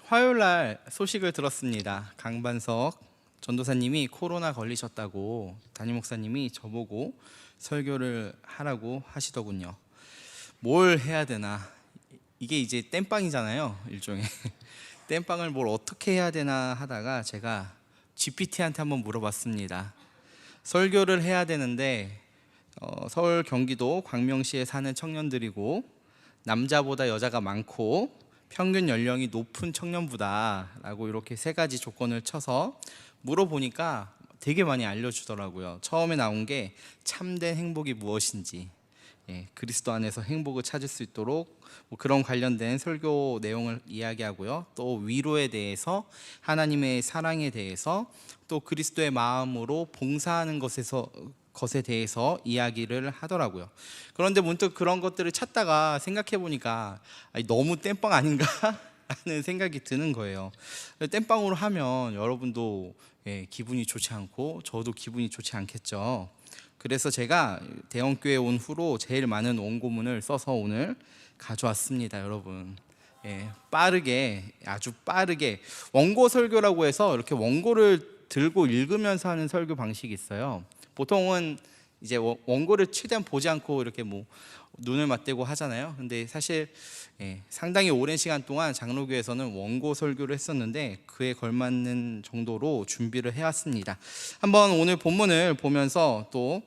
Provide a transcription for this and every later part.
화요일 날 소식을 들었습니다. 강반석 전도사님이 코로나 걸리셨다고 담임 목사님이 저보고 설교를 하라고 하시더군요. 뭘 해야 되나? 이게 이제 땜빵이잖아요, 일종의. 땜빵을 뭘 어떻게 해야 되나 하다가 제가 GPT한테 한번 물어봤습니다. 설교를 해야 되는데 서울 경기도 광명시에 사는 청년들이고 남자보다 여자가 많고 평균 연령이 높은 청년부다라고 이렇게 세 가지 조건을 쳐서 물어보니까 되게 많이 알려주더라고요. 처음에 나온 게 참된 행복이 무엇인지, 그리스도 안에서 행복을 찾을 수 있도록 그런 관련된 설교 내용을 이야기하고요. 또 위로에 대해서, 하나님의 사랑에 대해서, 또 그리스도의 마음으로 봉사하는 것에 대해서 이야기를 하더라고요. 그런데 문득 그런 것들을 찾다가 생각해 보니까 너무 땜빵 아닌가 하는 생각이 드는 거예요. 땜빵으로 하면 여러분도 기분이 좋지 않고 저도 기분이 좋지 않겠죠. 그래서 제가 대형교회 온 후로 제일 많은 원고문을 써서 오늘 가져왔습니다, 여러분. 빠르게, 아주 빠르게 원고 설교라고 해서 이렇게 원고를 들고 읽으면서 하는 설교 방식이 있어요. 보통은 이제 원고를 최대한 보지 않고 이렇게 눈을 맞대고 하잖아요. 근데 사실 상당히 오랜 시간 동안 장로교에서는 원고 설교를 했었는데 그에 걸맞는 정도로 준비를 해왔습니다. 한번 오늘 본문을 보면서 또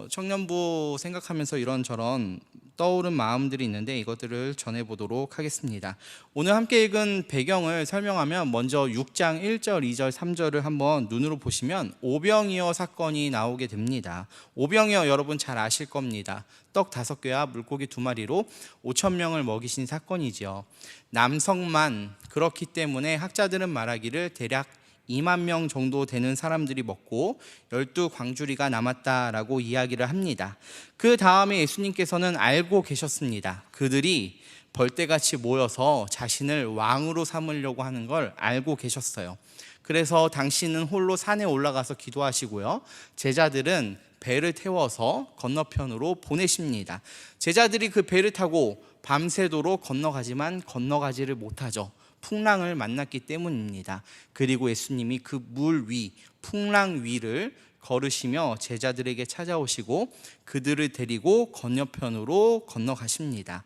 청년부 생각하면서 이런저런 떠오른 마음들이 있는데 이것들을 전해보도록 하겠습니다. 오늘 함께 읽은 배경을 설명하면 먼저 6장 1절, 2절, 3절을 한번 눈으로 보시면 오병이어 사건이 나오게 됩니다. 오병이어 여러분 잘 아실 겁니다. 떡 5개와 물고기 2마리로 5,000명을 먹이신 사건이죠. 남성만 그렇기 때문에 학자들은 말하기를 대략 2만 명 정도 되는 사람들이 먹고 12광주리가 남았다라고 이야기를 합니다. 그 다음에 예수님께서는 알고 계셨습니다. 그들이 벌떼같이 모여서 자신을 왕으로 삼으려고 하는 걸 알고 계셨어요. 그래서 당신은 홀로 산에 올라가서 기도하시고요. 제자들은 배를 태워서 건너편으로 보내십니다. 제자들이 그 배를 타고 밤새도록 건너가지만 건너가지를 못하죠. 풍랑을 만났기 때문입니다. 그리고 예수님이 그 물 위, 풍랑 위를 걸으시며 제자들에게 찾아오시고 그들을 데리고 건너편으로 건너가십니다.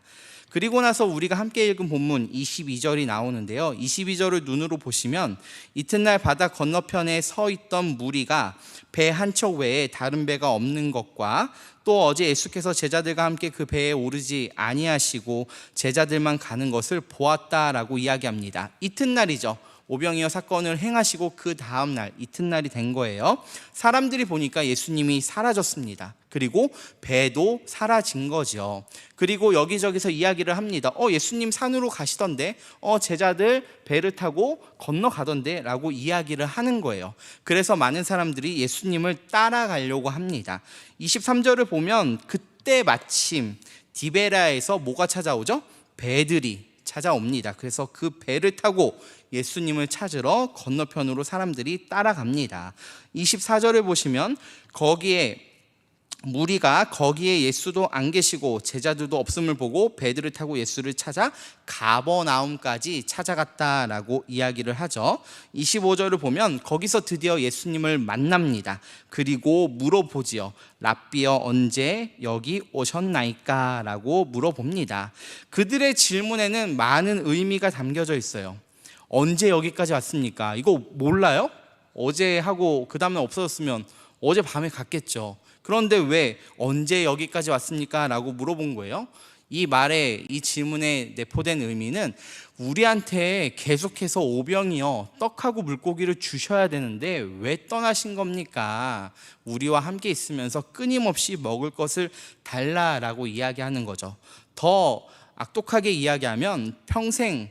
그리고 나서 우리가 함께 읽은 본문 22절이 나오는데요. 22절을 눈으로 보시면 이튿날 바다 건너편에 서 있던 무리가 배 한 척 외에 다른 배가 없는 것과 또 어제 예수께서 제자들과 함께 그 배에 오르지 아니하시고 제자들만 가는 것을 보았다라고 이야기합니다. 이튿날이죠. 오병이어 사건을 행하시고 그 다음날 이튿날이 된 거예요. 사람들이 보니까 예수님이 사라졌습니다. 그리고 배도 사라진 거죠. 그리고 여기저기서 이야기를 합니다. 예수님 산으로 가시던데, 제자들 배를 타고 건너가던데 라고 이야기를 하는 거예요. 그래서 많은 사람들이 예수님을 따라가려고 합니다. 23절을 보면 그때 마침 디베라에서 뭐가 찾아오죠? 배들이 찾아옵니다. 그래서 그 배를 타고 예수님을 찾으러 건너편으로 사람들이 따라갑니다. 24절을 보시면 무리가 거기에 예수도 안 계시고 제자들도 없음을 보고 배들을 타고 예수를 찾아 가버나움까지 찾아갔다라고 이야기를 하죠. 25절을 보면 거기서 드디어 예수님을 만납니다. 그리고 물어보지요. 랍비여 언제 여기 오셨나이까? 라고 물어봅니다. 그들의 질문에는 많은 의미가 담겨져 있어요. 언제 여기까지 왔습니까? 이거 몰라요? 어제 하고 그 다음에 없어졌으면 어제 밤에 갔겠죠. 그런데 왜 언제 여기까지 왔습니까? 라고 물어본 거예요. 이 질문에 내포된 의미는 우리한테 계속해서 오병이어 떡하고 물고기를 주셔야 되는데 왜 떠나신 겁니까? 우리와 함께 있으면서 끊임없이 먹을 것을 달라라고 이야기하는 거죠. 더 악독하게 이야기하면 평생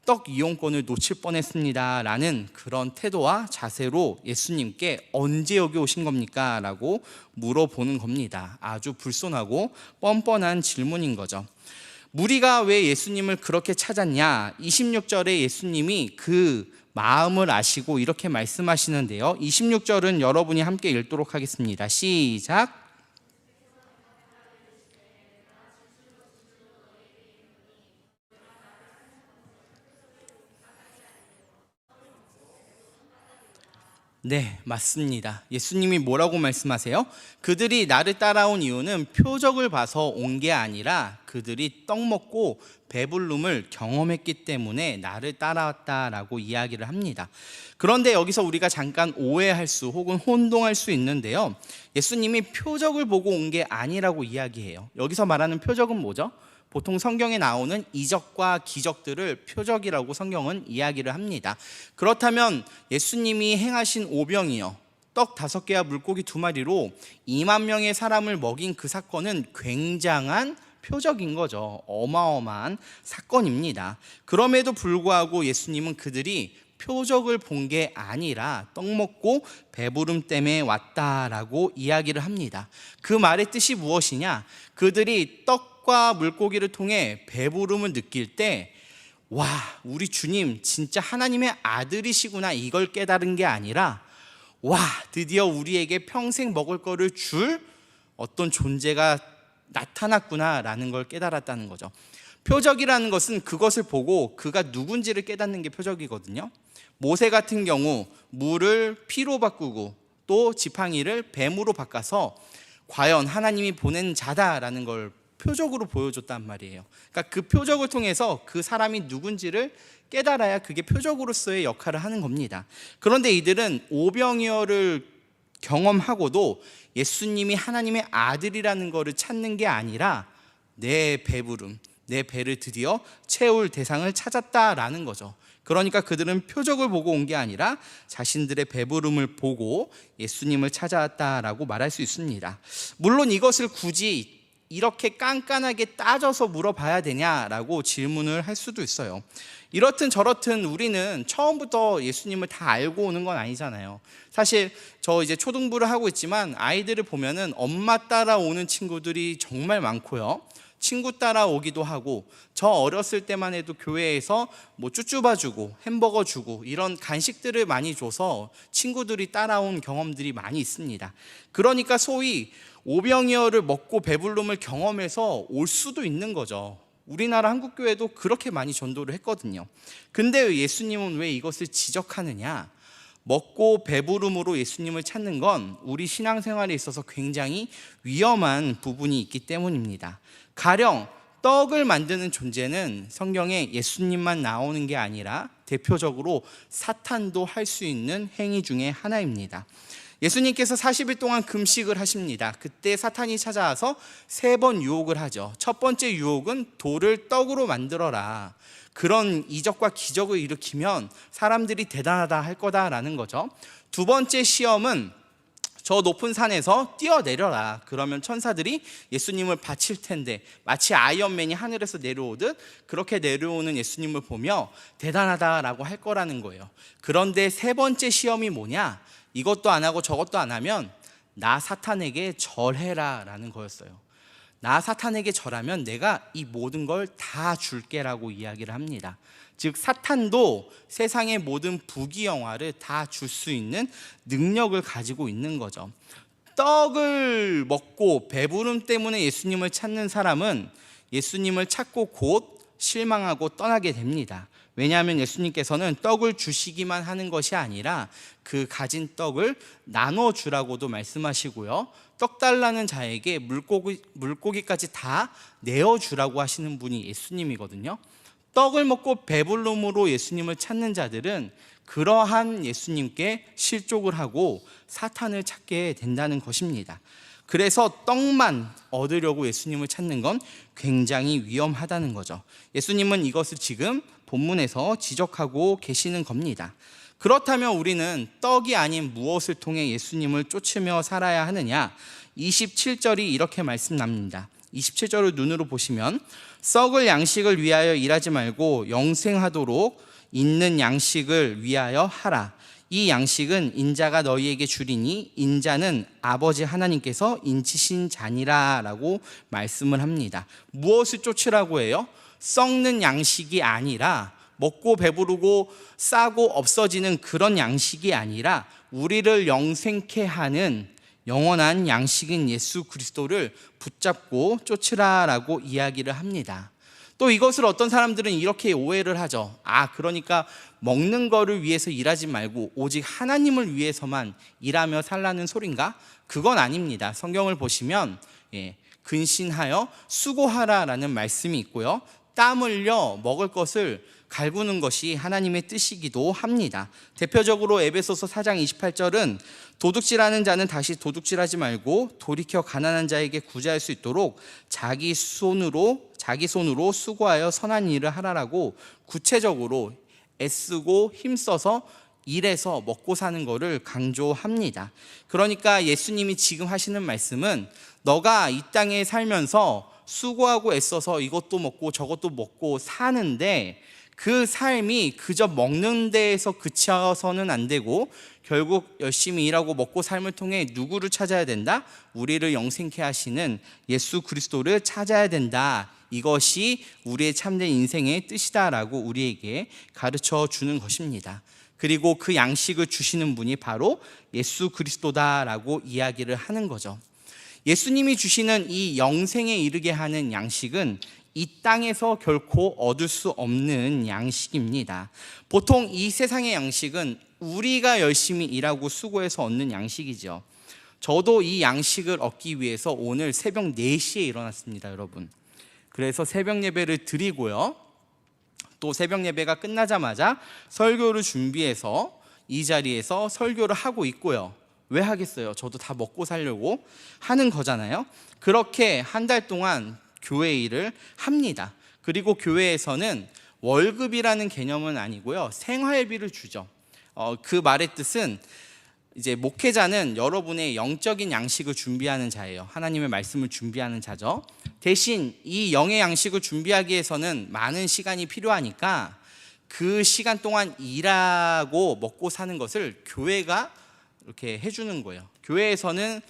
떡 이용권을 놓칠 뻔했습니다 라는 그런 태도와 자세로 예수님께 언제 여기 오신 겁니까? 라고 물어보는 겁니다. 아주 불손하고 뻔뻔한 질문인 거죠. 무리가 왜 예수님을 그렇게 찾았냐? 26절에 예수님이 그 마음을 아시고 이렇게 말씀하시는데요. 26절은 여러분이 함께 읽도록 하겠습니다. 시작. 네, 맞습니다. 예수님이 뭐라고 말씀하세요? 그들이 나를 따라온 이유는 표적을 봐서 온 게 아니라 그들이 떡 먹고 배부름을 경험했기 때문에 나를 따라왔다라고 이야기를 합니다. 그런데 여기서 우리가 잠깐 오해할 수 혹은 혼동할 수 있는데요. 예수님이 표적을 보고 온 게 아니라고 이야기해요. 여기서 말하는 표적은 뭐죠? 보통 성경에 나오는 이적과 기적들을 표적이라고 성경은 이야기를 합니다. 그렇다면 예수님이 행하신 오병이어, 떡 5개와 물고기 2마리로 2만 명의 사람을 먹인 그 사건은 굉장한 표적인 거죠. 어마어마한 사건입니다. 그럼에도 불구하고 예수님은 그들이 표적을 본 게 아니라 떡 먹고 배부름 때문에 왔다라고 이야기를 합니다. 그 말의 뜻이 무엇이냐? 그들이 떡과 물고기를 통해 배부름을 느낄 때, 와, 우리 주님 진짜 하나님의 아들이시구나, 이걸 깨달은 게 아니라, 와, 드디어 우리에게 평생 먹을 거를 줄 어떤 존재가 나타났구나라는 걸 깨달았다는 거죠. 표적이라는 것은 그것을 보고 그가 누군지를 깨닫는 게 표적이거든요. 모세 같은 경우 물을 피로 바꾸고 또 지팡이를 뱀으로 바꿔서 과연 하나님이 보낸 자다라는 걸 표적으로 보여줬단 말이에요. 그러니까 그 표적을 통해서 그 사람이 누군지를 깨달아야 그게 표적으로서의 역할을 하는 겁니다. 그런데 이들은 오병이어를 경험하고도 예수님이 하나님의 아들이라는 것을 찾는 게 아니라 내 배부름, 내 배를 드디어 채울 대상을 찾았다라는 거죠. 그러니까 그들은 표적을 보고 온 게 아니라 자신들의 배부름을 보고 예수님을 찾아왔다라고 말할 수 있습니다. 물론 이것을 굳이 이렇게 깐깐하게 따져서 물어봐야 되냐라고 질문을 할 수도 있어요. 이렇든 저렇든 우리는 처음부터 예수님을 다 알고 오는 건 아니잖아요. 사실 저 이제 초등부를 하고 있지만 아이들을 보면은 엄마 따라오는 친구들이 정말 많고요. 친구 따라오기도 하고, 저 어렸을 때만 해도 교회에서 뭐 쭈쭈바 주고 햄버거 주고 이런 간식들을 많이 줘서 친구들이 따라온 경험들이 많이 있습니다. 그러니까 소위 오병이어를 먹고 배부름을 경험해서 올 수도 있는 거죠. 우리나라 한국교회도 그렇게 많이 전도를 했거든요. 근데 예수님은 왜 이것을 지적하느냐? 먹고 배부름으로 예수님을 찾는 건 우리 신앙생활에 있어서 굉장히 위험한 부분이 있기 때문입니다. 가령 떡을 만드는 존재는 성경에 예수님만 나오는 게 아니라 대표적으로 사탄도 할 수 있는 행위 중에 하나입니다. 예수님께서 40일 동안 금식을 하십니다. 그때 사탄이 찾아와서 3번 유혹을 하죠. 첫 번째 유혹은 돌을 떡으로 만들어라. 그런 이적과 기적을 일으키면 사람들이 대단하다 할 거다라는 거죠. 두 번째 시험은 저 높은 산에서 뛰어내려라. 그러면 천사들이 예수님을 바칠 텐데, 마치 아이언맨이 하늘에서 내려오듯 그렇게 내려오는 예수님을 보며 대단하다라고 할 거라는 거예요. 그런데 3번째 시험이 뭐냐? 이것도 안 하고 저것도 안 하면 나 사탄에게 절해라 라는 거였어요. 나 사탄에게 절하면 내가 이 모든 걸 다 줄게 라고 이야기를 합니다. 즉 사탄도 세상의 모든 부귀영화를 다 줄 수 있는 능력을 가지고 있는 거죠. 떡을 먹고 배부름 때문에 예수님을 찾는 사람은 예수님을 찾고 곧 실망하고 떠나게 됩니다. 왜냐하면 예수님께서는 떡을 주시기만 하는 것이 아니라 그 가진 떡을 나눠주라고도 말씀하시고요, 떡 달라는 자에게 물고기까지 다 내어주라고 하시는 분이 예수님이거든요. 떡을 먹고 배부름으로 예수님을 찾는 자들은 그러한 예수님께 실족을 하고 사탄을 찾게 된다는 것입니다. 그래서 떡만 얻으려고 예수님을 찾는 건 굉장히 위험하다는 거죠. 예수님은 이것을 지금 본문에서 지적하고 계시는 겁니다. 그렇다면 우리는 떡이 아닌 무엇을 통해 예수님을 쫓으며 살아야 하느냐? 27절이 이렇게 말씀납니다. 27절을 눈으로 보시면, 썩을 양식을 위하여 일하지 말고 영생하도록 있는 양식을 위하여 하라. 이 양식은 인자가 너희에게 주리니 인자는 아버지 하나님께서 인치신 자니라 라고 말씀을 합니다. 무엇을 쫓으라고 해요? 썩는 양식이 아니라, 먹고 배부르고 싸고 없어지는 그런 양식이 아니라 우리를 영생케 하는 영원한 양식인 예수 그리스도를 붙잡고 쫓으라라고 이야기를 합니다. 또 이것을 어떤 사람들은 이렇게 오해를 하죠. 그러니까 먹는 거를 위해서 일하지 말고 오직 하나님을 위해서만 일하며 살라는 소린가? 그건 아닙니다. 성경을 보시면 근신하여 수고하라라는 말씀이 있고요, 땀 흘려 먹을 것을 갈구는 것이 하나님의 뜻이기도 합니다. 대표적으로 에베소서 4장 28절은 도둑질하는 자는 다시 도둑질하지 말고 돌이켜 가난한 자에게 구제할 수 있도록 자기 손으로 수고하여 선한 일을 하라라고 구체적으로 애쓰고 힘써서 일해서 먹고 사는 것을 강조합니다. 그러니까 예수님이 지금 하시는 말씀은 너가 이 땅에 살면서 수고하고 애써서 이것도 먹고 저것도 먹고 사는데 그 삶이 그저 먹는 데에서 그쳐서는 안 되고 결국 열심히 일하고 먹고 삶을 통해 누구를 찾아야 된다? 우리를 영생케 하시는 예수 그리스도를 찾아야 된다. 이것이 우리의 참된 인생의 뜻이다라고 우리에게 가르쳐 주는 것입니다. 그리고 그 양식을 주시는 분이 바로 예수 그리스도다라고 이야기를 하는 거죠. 예수님이 주시는 이 영생에 이르게 하는 양식은 이 땅에서 결코 얻을 수 없는 양식입니다. 보통 이 세상의 양식은 우리가 열심히 일하고 수고해서 얻는 양식이죠. 저도 이 양식을 얻기 위해서 오늘 새벽 4시에 일어났습니다, 여러분. 그래서 새벽 예배를 드리고요, 또 새벽 예배가 끝나자마자 설교를 준비해서 이 자리에서 설교를 하고 있고요. 왜 하겠어요? 저도 다 먹고 살려고 하는 거잖아요. 그렇게 한 달 동안 교회 일을 합니다. 그리고 교회에서는 월급이라는 개념은 아니고요, 생활비를 주죠. 그 말의 뜻은 이제 목회자는 여러분의 영적인 양식을 준비하는 자예요. 하나님의 말씀을 준비하는 자죠. 대신 이 영의 양식을 준비하기 위해서는 많은 시간이 필요하니까 그 시간 동안 일하고 먹고 사는 것을 교회가 이렇게 해주는 거예요. 교회에서는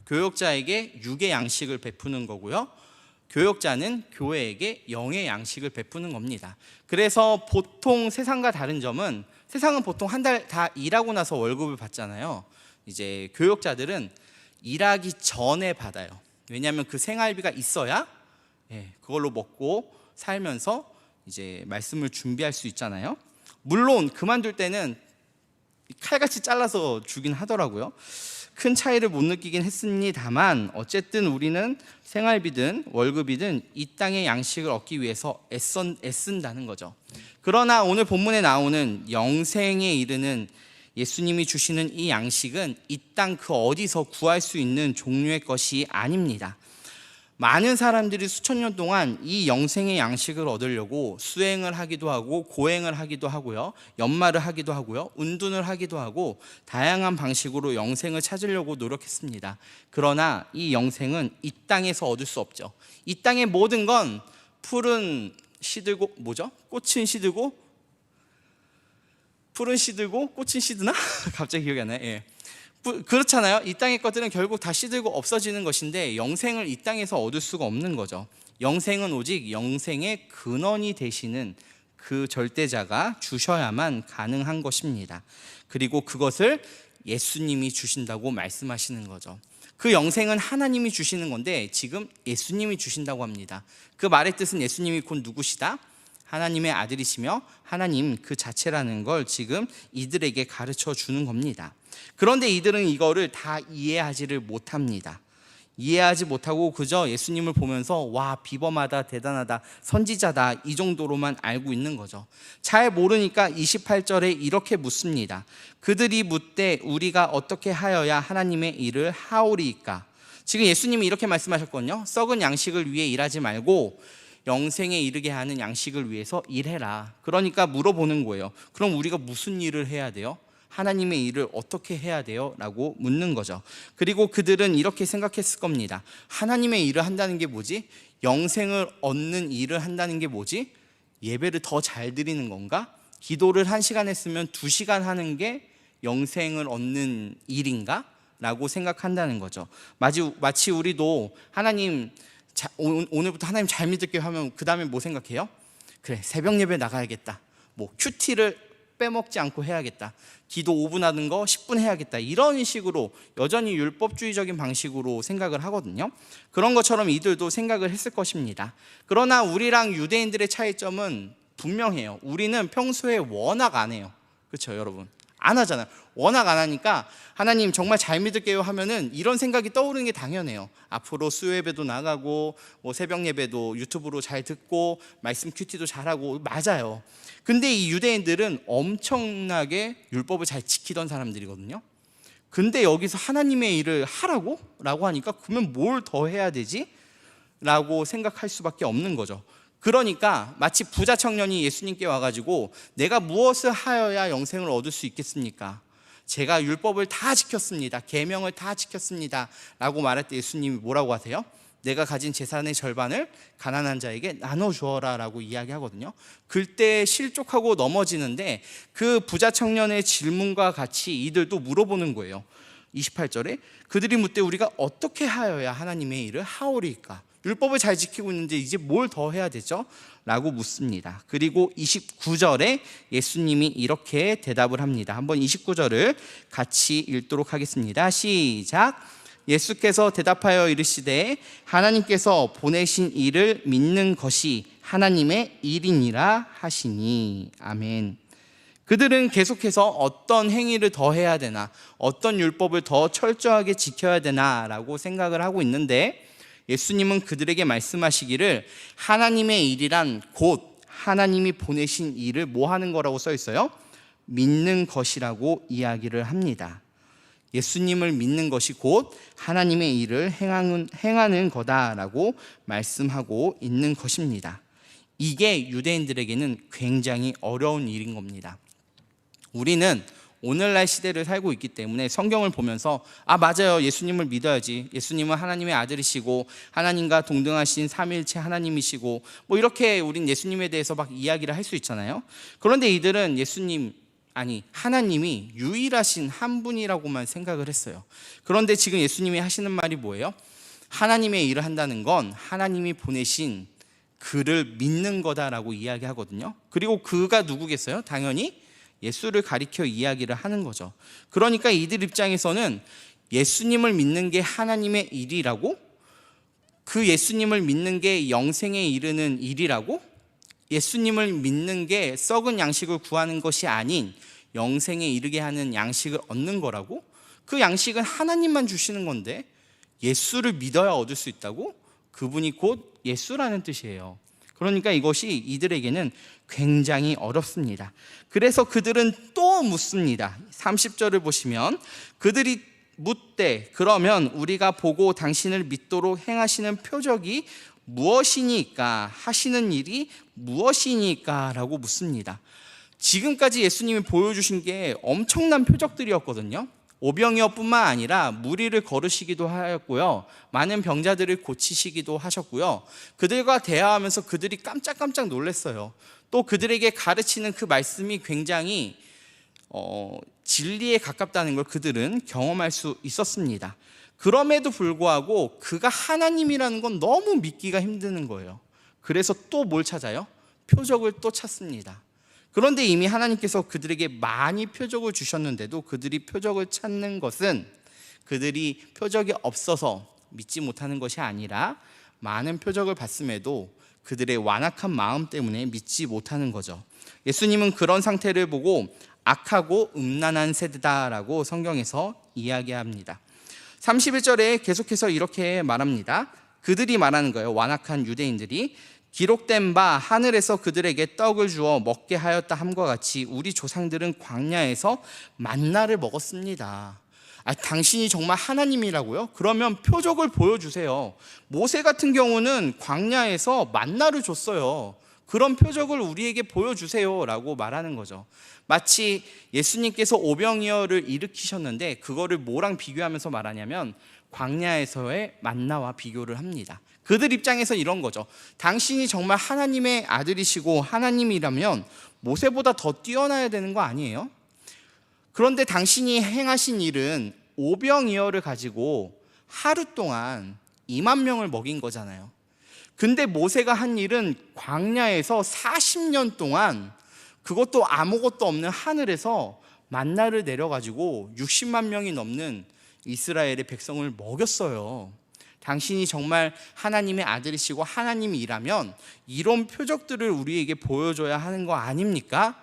교역자에게 육의 양식을 베푸는 거고요, 교역자는 교회에게 영의 양식을 베푸는 겁니다. 그래서 보통 세상과 다른 점은, 세상은 보통 한 달 다 일하고 나서 월급을 받잖아요. 이제 교역자들은 일하기 전에 받아요. 왜냐하면 그 생활비가 있어야 그걸로 먹고 살면서 이제 말씀을 준비할 수 있잖아요. 물론 그만둘 때는 칼같이 잘라서 주긴 하더라고요. 큰 차이를 못 느끼긴 했습니다만 어쨌든 우리는 생활비든 월급이든 이 땅의 양식을 얻기 위해서 애쓴다는 거죠. 그러나 오늘 본문에 나오는 영생에 이르는 예수님이 주시는 이 양식은 이 땅 그 어디서 구할 수 있는 종류의 것이 아닙니다. 많은 사람들이 수천 년 동안 이 영생의 양식을 얻으려고 수행을 하기도 하고 고행을 하기도 하고요, 연말을 하기도 하고요, 운둔을 하기도 하고 다양한 방식으로 영생을 찾으려고 노력했습니다. 그러나 이 영생은 이 땅에서 얻을 수 없죠. 이 땅의 모든 건 풀은 시들고 꽃은 시들고 풀은 시들고 꽃은 시드나? 갑자기 기억이 안 나요. 그렇잖아요. 이 땅의 것들은 결국 다 시들고 없어지는 것인데 영생을 이 땅에서 얻을 수가 없는 거죠. 영생은 오직 영생의 근원이 되시는 그 절대자가 주셔야만 가능한 것입니다. 그리고 그것을 예수님이 주신다고 말씀하시는 거죠. 그 영생은 하나님이 주시는 건데 지금 예수님이 주신다고 합니다. 그 말의 뜻은 예수님이 곧 누구시다? 하나님의 아들이시며 하나님 그 자체라는 걸 지금 이들에게 가르쳐 주는 겁니다. 그런데 이들은 이거를 다 이해하지를 못합니다. 이해하지 못하고 그저 예수님을 보면서 와, 비범하다, 대단하다, 선지자다, 이 정도로만 알고 있는 거죠. 잘 모르니까 28절에 이렇게 묻습니다. 그들이 묻되 우리가 어떻게 하여야 하나님의 일을 하오리이까? 지금 예수님이 이렇게 말씀하셨거든요. 썩은 양식을 위해 일하지 말고 영생에 이르게 하는 양식을 위해서 일해라. 그러니까 물어보는 거예요. 그럼 우리가 무슨 일을 해야 돼요? 하나님의 일을 어떻게 해야 돼요? 라고 묻는 거죠. 그리고 그들은 이렇게 생각했을 겁니다. 하나님의 일을 한다는 게 뭐지? 영생을 얻는 일을 한다는 게 뭐지? 예배를 더 잘 드리는 건가? 기도를 1시간 했으면 2시간 하는 게 영생을 얻는 일인가? 라고 생각한다는 거죠. 마치 우리도 하나님 오늘부터 하나님 잘 믿을게요 하면 그 다음에 뭐 생각해요? 그래, 새벽 예배 나가야겠다. 뭐 큐티를 빼먹지 않고 해야겠다. 기도 5분 하는 거 10분 해야겠다. 이런 식으로 여전히 율법주의적인 방식으로 생각을 하거든요. 그런 것처럼 이들도 생각을 했을 것입니다. 그러나 우리랑 유대인들의 차이점은 분명해요. 우리는 평소에 워낙 안 해요. 그렇죠, 여러분? 안 하잖아요. 워낙 안 하니까 하나님 정말 잘 믿을게요 하면은 이런 생각이 떠오르는 게 당연해요. 앞으로 수요 예배도 나가고 뭐 새벽 예배도 유튜브로 잘 듣고 말씀 큐티도 잘하고, 맞아요. 근데 이 유대인들은 엄청나게 율법을 잘 지키던 사람들이거든요. 근데 여기서 하나님의 일을 하라고? 라고 하니까 그러면 뭘 더 해야 되지? 라고 생각할 수밖에 없는 거죠. 그러니까 마치 부자 청년이 예수님께 와가지고 내가 무엇을 하여야 영생을 얻을 수 있겠습니까? 제가 율법을 다 지켰습니다. 계명을 다 지켰습니다. 라고 말할 때 예수님이 뭐라고 하세요? 내가 가진 재산의 절반을 가난한 자에게 나눠주어라 라고 이야기하거든요. 그때 실족하고 넘어지는데 그 부자 청년의 질문과 같이 이들도 물어보는 거예요. 28절에 그들이 묻되 우리가 어떻게 하여야 하나님의 일을 하오리까? 율법을 잘 지키고 있는데 이제 뭘 더 해야 되죠? 라고 묻습니다. 그리고 29절에 예수님이 이렇게 대답을 합니다. 한번 29절을 같이 읽도록 하겠습니다. 시작. 예수께서 대답하여 이르시되 하나님께서 보내신 이를 믿는 것이 하나님의 일이니라 하시니. 아멘. 그들은 계속해서 어떤 행위를 더 해야 되나, 어떤 율법을 더 철저하게 지켜야 되나라고 생각을 하고 있는데, 예수님은 그들에게 말씀하시기를 하나님의 일이란 곧 하나님이 보내신 일을 뭐 하는 거라고 써 있어요? 믿는 것이라고 이야기를 합니다. 예수님을 믿는 것이 곧 하나님의 일을 행하는 거다라고 말씀하고 있는 것입니다. 이게 유대인들에게는 굉장히 어려운 일인 겁니다. 우리는 오늘날 시대를 살고 있기 때문에 성경을 보면서 맞아요, 예수님을 믿어야지, 예수님은 하나님의 아들이시고 하나님과 동등하신 삼위일체 하나님이시고 뭐 이렇게 우린 예수님에 대해서 막 이야기를 할 수 있잖아요. 그런데 이들은 하나님이 유일하신 한 분이라고만 생각을 했어요. 그런데 지금 예수님이 하시는 말이 뭐예요? 하나님의 일을 한다는 건 하나님이 보내신 그를 믿는 거다라고 이야기하거든요. 그리고 그가 누구겠어요? 당연히 예수를 가리켜 이야기를 하는 거죠. 그러니까 이들 입장에서는 예수님을 믿는 게 하나님의 일이라고, 그 예수님을 믿는 게 영생에 이르는 일이라고, 예수님을 믿는 게 썩은 양식을 구하는 것이 아닌 영생에 이르게 하는 양식을 얻는 거라고, 그 양식은 하나님만 주시는 건데 예수를 믿어야 얻을 수 있다고? 그분이 곧 예수라는 뜻이에요. 그러니까 이것이 이들에게는 굉장히 어렵습니다. 그래서 그들은 또 묻습니다. 30절을 보시면 그들이 묻되 그러면 우리가 보고 당신을 믿도록 행하시는 표적이 무엇이니까, 하시는 일이 무엇이니까 라고 묻습니다. 지금까지 예수님이 보여주신 게 엄청난 표적들이었거든요. 오병이어뿐만 아니라 무리를 걸으시기도 하였고요, 많은 병자들을 고치시기도 하셨고요, 그들과 대화하면서 그들이 깜짝깜짝 놀랐어요. 또 그들에게 가르치는 그 말씀이 굉장히 진리에 가깝다는 걸 그들은 경험할 수 있었습니다. 그럼에도 불구하고 그가 하나님이라는 건 너무 믿기가 힘드는 거예요. 그래서 또 뭘 찾아요? 표적을 또 찾습니다. 그런데 이미 하나님께서 그들에게 많이 표적을 주셨는데도 그들이 표적을 찾는 것은 그들이 표적이 없어서 믿지 못하는 것이 아니라 많은 표적을 봤음에도 그들의 완악한 마음 때문에 믿지 못하는 거죠. 예수님은 그런 상태를 보고 악하고 음란한 세대다라고 성경에서 이야기합니다. 31절에 계속해서 이렇게 말합니다. 그들이 말하는 거예요. 완악한 유대인들이 기록된 바 하늘에서 그들에게 떡을 주어 먹게 하였다 함과 같이 우리 조상들은 광야에서 만나를 먹었습니다. 당신이 정말 하나님이라고요? 그러면 표적을 보여주세요. 모세 같은 경우는 광야에서 만나를 줬어요. 그런 표적을 우리에게 보여주세요 라고 말하는 거죠. 마치 예수님께서 오병이어를 일으키셨는데 그거를 뭐랑 비교하면서 말하냐면 광야에서의 만나와 비교를 합니다. 그들 입장에서 이런 거죠. 당신이 정말 하나님의 아들이시고 하나님이라면 모세보다 더 뛰어나야 되는 거 아니에요? 그런데 당신이 행하신 일은 오병이어를 가지고 하루 동안 2만 명을 먹인 거잖아요. 근데 모세가 한 일은 광야에서 40년 동안 그것도 아무것도 없는 하늘에서 만나를 내려가지고 60만 명이 넘는 이스라엘의 백성을 먹였어요. 당신이 정말 하나님의 아들이시고 하나님이라면 이런 표적들을 우리에게 보여줘야 하는 거 아닙니까?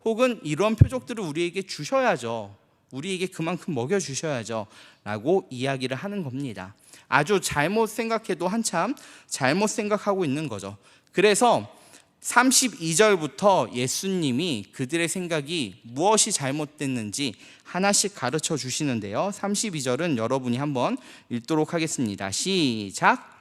혹은 이런 표적들을 우리에게 주셔야죠. 우리에게 그만큼 먹여주셔야죠 라고 이야기를 하는 겁니다. 아주 잘못 생각해도 한참 잘못 생각하고 있는 거죠. 그래서 32절부터 예수님이 그들의 생각이 무엇이 잘못됐는지 하나씩 가르쳐 주시는데요. 32절은 여러분이 한번 읽도록 하겠습니다. 시작.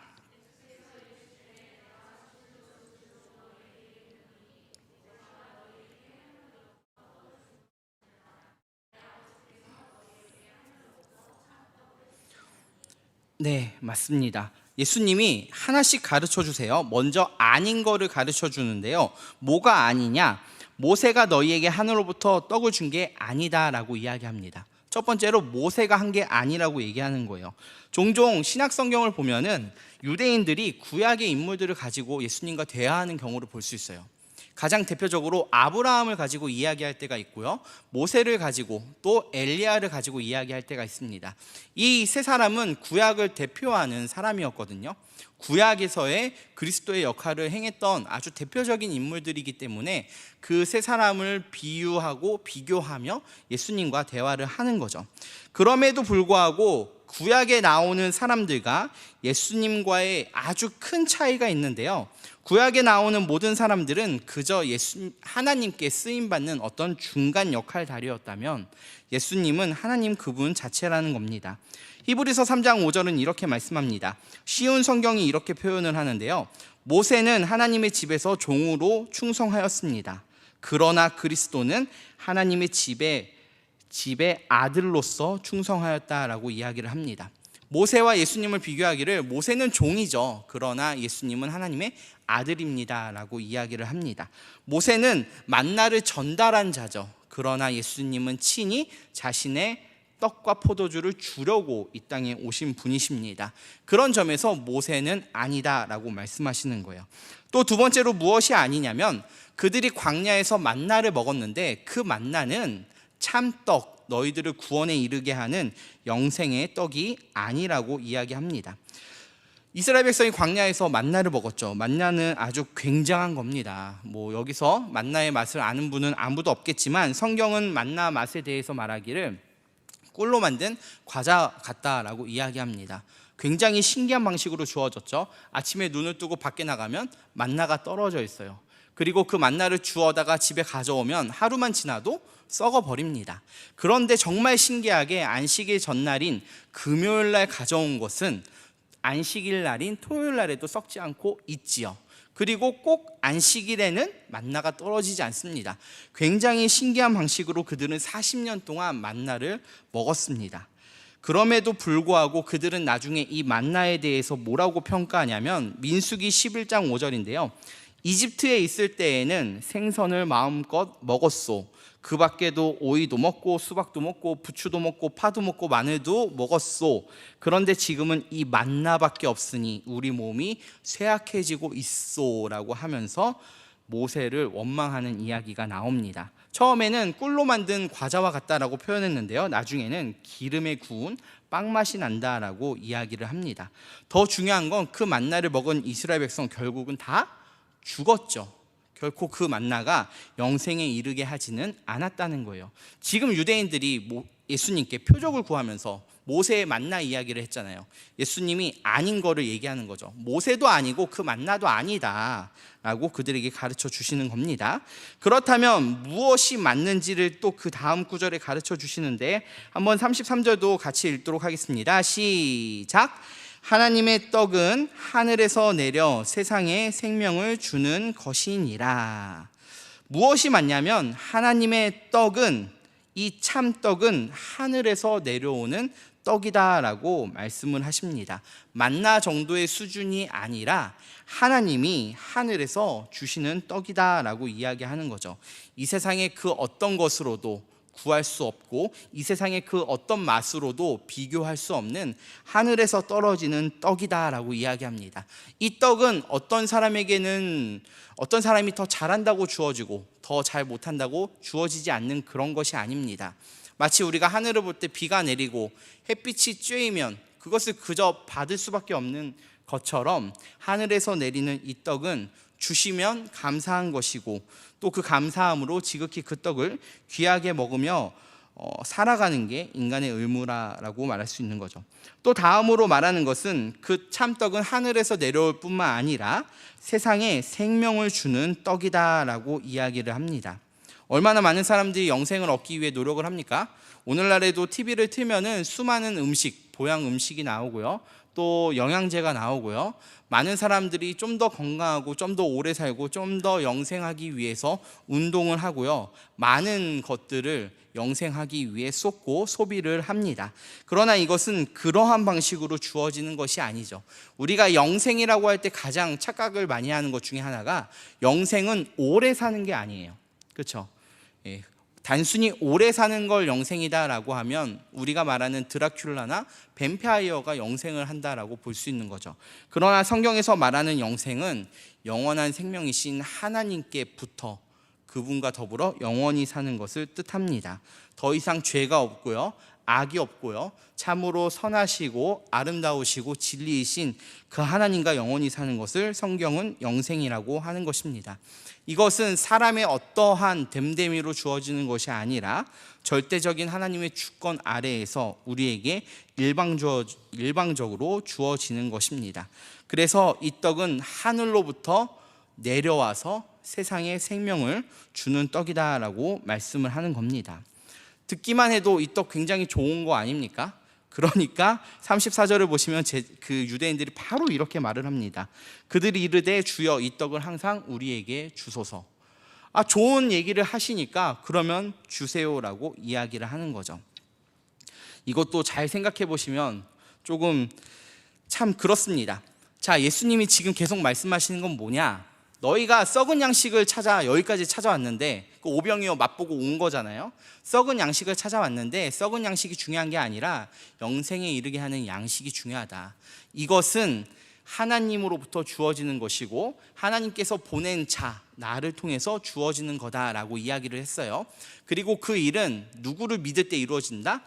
네, 맞습니다. 예수님이 하나씩 가르쳐 주세요. 먼저 아닌 거를 가르쳐 주는데요. 뭐가 아니냐? 모세가 너희에게 하늘로부터 떡을 준 게 아니다라고 이야기합니다. 첫 번째로 모세가 한 게 아니라고 얘기하는 거예요. 종종 신약 성경을 보면은 유대인들이 구약의 인물들을 가지고 예수님과 대화하는 경우를 볼 수 있어요. 가장 대표적으로 아브라함을 가지고 이야기할 때가 있고요, 모세를 가지고 또 엘리야를 가지고 이야기할 때가 있습니다. 이 세 사람은 구약을 대표하는 사람이었거든요. 구약에서의 그리스도의 역할을 행했던 아주 대표적인 인물들이기 때문에 그 세 사람을 비유하고 비교하며 예수님과 대화를 하는 거죠. 그럼에도 불구하고 구약에 나오는 사람들과 예수님과의 아주 큰 차이가 있는데요. 구약에 나오는 모든 사람들은 그저 하나님께 쓰임받는 어떤 중간 역할다리였다면 예수님은 하나님 그분 자체라는 겁니다. 히브리서 3장 5절은 이렇게 말씀합니다. 쉬운 성경이 이렇게 표현을 하는데요. 모세는 하나님의 집에서 종으로 충성하였습니다. 그러나 그리스도는 하나님의 집의 아들로서 충성하였다라고 이야기를 합니다. 모세와 예수님을 비교하기를 모세는 종이죠. 그러나 예수님은 하나님의 아들입니다 라고 이야기를 합니다. 모세는 만나를 전달한 자죠. 그러나 예수님은 친히 자신의 떡과 포도주를 주려고 이 땅에 오신 분이십니다. 그런 점에서 모세는 아니다 라고 말씀하시는 거예요. 또 두 번째로 무엇이 아니냐면 그들이 광야에서 만나를 먹었는데 그 만나는 참떡, 너희들을 구원에 이르게 하는 영생의 떡이 아니라고 이야기합니다. 이스라엘 백성이 광야에서 만나를 먹었죠. 만나는 아주 굉장한 겁니다. 여기서 만나의 맛을 아는 분은 아무도 없겠지만 성경은 만나 맛에 대해서 말하기를 꿀로 만든 과자 같다라고 이야기합니다. 굉장히 신기한 방식으로 주어졌죠. 아침에 눈을 뜨고 밖에 나가면 만나가 떨어져 있어요. 그리고 그 만나를 주워다가 집에 가져오면 하루만 지나도 썩어버립니다. 그런데 정말 신기하게 안식일 전날인 금요일날 가져온 것은 안식일 날인 토요일 날에도 썩지 않고 있지요. 그리고 꼭 안식일에는 만나가 떨어지지 않습니다. 굉장히 신기한 방식으로 그들은 40년 동안 만나를 먹었습니다. 그럼에도 불구하고 그들은 나중에 이 만나에 대해서 뭐라고 평가하냐면 민수기 11장 5절인데요. 이집트에 있을 때에는 생선을 마음껏 먹었소. 그 밖에도 오이도 먹고 수박도 먹고 부추도 먹고 파도 먹고 마늘도 먹었소. 그런데 지금은 이 만나밖에 없으니 우리 몸이 쇠약해지고 있소 라고 하면서 모세를 원망하는 이야기가 나옵니다. 처음에는 꿀로 만든 과자와 같다라고 표현했는데요, 나중에는 기름에 구운 빵 맛이 난다라고 이야기를 합니다. 더 중요한 건 그 만나를 먹은 이스라엘 백성 결국은 다 죽었죠. 결코 그 만나가 영생에 이르게 하지는 않았다는 거예요. 지금 유대인들이 예수님께 표적을 구하면서 모세의 만나 이야기를 했잖아요. 예수님이 아닌 거를 얘기하는 거죠. 모세도 아니고 그 만나도 아니다 라고 그들에게 가르쳐 주시는 겁니다. 그렇다면 무엇이 맞는지를 또 그 다음 구절에 가르쳐 주시는데 한번 33절도 같이 읽도록 하겠습니다. 시작. 하나님의 떡은 하늘에서 내려 세상에 생명을 주는 것이니라. 무엇이 맞냐면 하나님의 떡은, 이 참떡은 하늘에서 내려오는 떡이다라고 말씀을 하십니다. 만나 정도의 수준이 아니라 하나님이 하늘에서 주시는 떡이다라고 이야기하는 거죠. 이 세상의 그 어떤 것으로도 구할 수 없고 이 세상의 그 어떤 맛으로도 비교할 수 없는 하늘에서 떨어지는 떡이다라고 이야기합니다. 이 떡은 어떤 사람에게는 어떤 사람이 더 잘한다고 주어지고 더 잘 못한다고 주어지지 않는 그런 것이 아닙니다. 마치 우리가 하늘을 볼 때 비가 내리고 햇빛이 쬐이면 그것을 그저 받을 수밖에 없는 것처럼 하늘에서 내리는 이 떡은 주시면 감사한 것이고 또 그 감사함으로 지극히 그 떡을 귀하게 먹으며 살아가는 게 인간의 의무라고 말할 수 있는 거죠. 또 다음으로 말하는 것은 그 참떡은 하늘에서 내려올 뿐만 아니라 세상에 생명을 주는 떡이다라고 이야기를 합니다. 얼마나 많은 사람들이 영생을 얻기 위해 노력을 합니까? 오늘날에도 TV를 틀면은 수많은 음식, 보양 음식이 나오고요. 또 영양제가 나오고요. 많은 사람들이 좀 더 건강하고 좀 더 오래 살고 좀 더 영생하기 위해서 운동을 하고요. 많은 것들을 영생하기 위해 쏟고 소비를 합니다. 그러나 이것은 그러한 방식으로 주어지는 것이 아니죠. 우리가 영생이라고 할 때 가장 착각을 많이 하는 것 중에 하나가 영생은 오래 사는 게 아니에요. 그렇죠? 예. 단순히 오래 사는 걸 영생이다라고 하면 우리가 말하는 드라큘라나 뱀파이어가 영생을 한다라고 볼 수 있는 거죠. 그러나 성경에서 말하는 영생은 영원한 생명이신 하나님께부터 그분과 더불어 영원히 사는 것을 뜻합니다. 더 이상 죄가 없고요, 악이 없고요, 참으로 선하시고 아름다우시고 진리이신 그 하나님과 영원히 사는 것을 성경은 영생이라고 하는 것입니다. 이것은 사람의 어떠한 됨됨이로 주어지는 것이 아니라 절대적인 하나님의 주권 아래에서 우리에게 일방적으로 주어지는 것입니다. 그래서 이 떡은 하늘로부터 내려와서 세상에 생명을 주는 떡이다라고 말씀을 하는 겁니다. 듣기만 해도 이 떡 굉장히 좋은 거 아닙니까? 그러니까 34절을 보시면 그 유대인들이 바로 이렇게 말을 합니다. 그들이 이르되 주여 이 떡을 항상 우리에게 주소서. 좋은 얘기를 하시니까 그러면 주세요라고 이야기를 하는 거죠. 이것도 잘 생각해 보시면 조금 참 그렇습니다. 자, 예수님이 지금 계속 말씀하시는 건 뭐냐? 너희가 썩은 양식을 찾아 여기까지 찾아왔는데 그 오병이어 맛보고 온 거잖아요. 썩은 양식을 찾아왔는데 썩은 양식이 중요한 게 아니라 영생에 이르게 하는 양식이 중요하다. 이것은 하나님으로부터 주어지는 것이고 하나님께서 보낸 자, 나를 통해서 주어지는 거다라고 이야기를 했어요. 그리고 그 일은 누구를 믿을 때 이루어진다?